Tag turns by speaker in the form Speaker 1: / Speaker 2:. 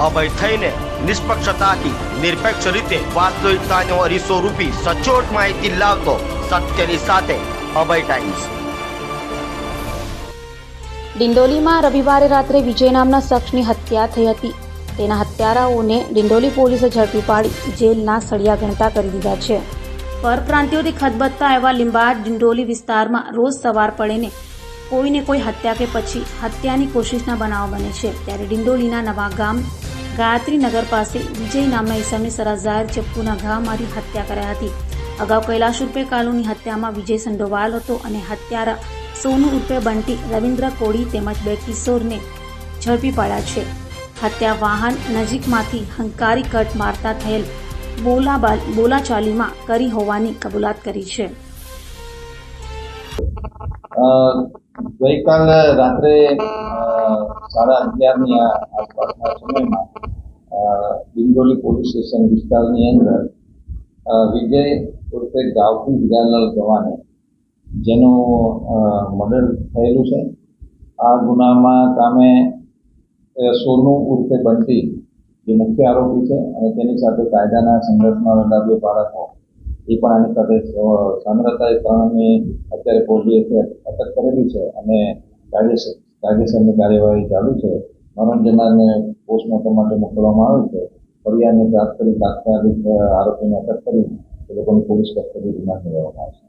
Speaker 1: અભય થઈને નિષ્પક્ષતાથી નિરપેક્ષ રીતે વાસ્તવિકતાનો અરીસો રૂપી સચોટ માહિતી લાવતો સત્યની સાથે અભય ટાઈમ્સ।
Speaker 2: ડિંડોલીમાં રવિવારે રાત્રે વિજય નામના શખ્સની હત્યા થઈ હતી। તેના હત્યારાઓને ડિંડોલી પોલીસે ઝડપી પાડી જેલના સળિયા ગણતા કરી દીધા છે। પરપ્રાંતિયોથી ખદબદતા એવા લીંબાદ ડિંડોલી વિસ્તારમાં રોજ સવાર પડેને કોઈને કોઈ હત્યા કે પછી હત્યાની કોશિશના બનાવ બને છે। ત્યારે ડિંડોલીના નવા ગામ ગાયત્રી નગર પાસે વિજય નામના ઈસમની સરહજાર ચપ્પુના ઘા મારી હત્યા કરાઈ હતી। અગાઉ કૈલાશ ઉર્ફે કાલુની હત્યામાં વિજય સંડોવાયેલ હતો અને હત્યારા સોનુ ઉર્ફે બંટી, રવિન્દ્ર કોળી તેમજ બે કિશોરને ઝડપી પાડ્યા છે। હત્યા વાહન નજીકમાંથી હંકારી કટ મારતા થયેલ બોલાચાલીમાં કરી હોવાની કબૂલાત કરી છે।
Speaker 3: ગઈકાલ રાત્રે 11:30ની આસપાસના સમયમાં ડિંડોલી પોલીસ સ્ટેશન વિસ્તારની અંદર વિજય ઉર્ફે ગાવથી હિરાલાલ ગવાને જેનું મર્ડર થયેલું છે। આ ગુનામાં કામે સોનુ ઉર્ફે બંટી જે મુખ્ય આરોપી છે અને તેની સાથે કાયદાના સંઘર્ષમાં રહેલા બે બાળકો એ પણ આની સાથે સામ્રતાએ ત્રણની અત્યારે પોલીસે અટક કરેલી છે અને કાયદેસરની કાર્યવાહી ચાલુ છે। મરણ જનારને પોસ્ટમોર્ટમ માટે મોકલવામાં આવે છે। ફરિયાદને પ્રાપ્ત કરી તાત્કાલિક આરોપીને અટક કરી એ લોકોની પોલીસ કસ્ટડી રિમાન્ડ લેવામાં આવશે।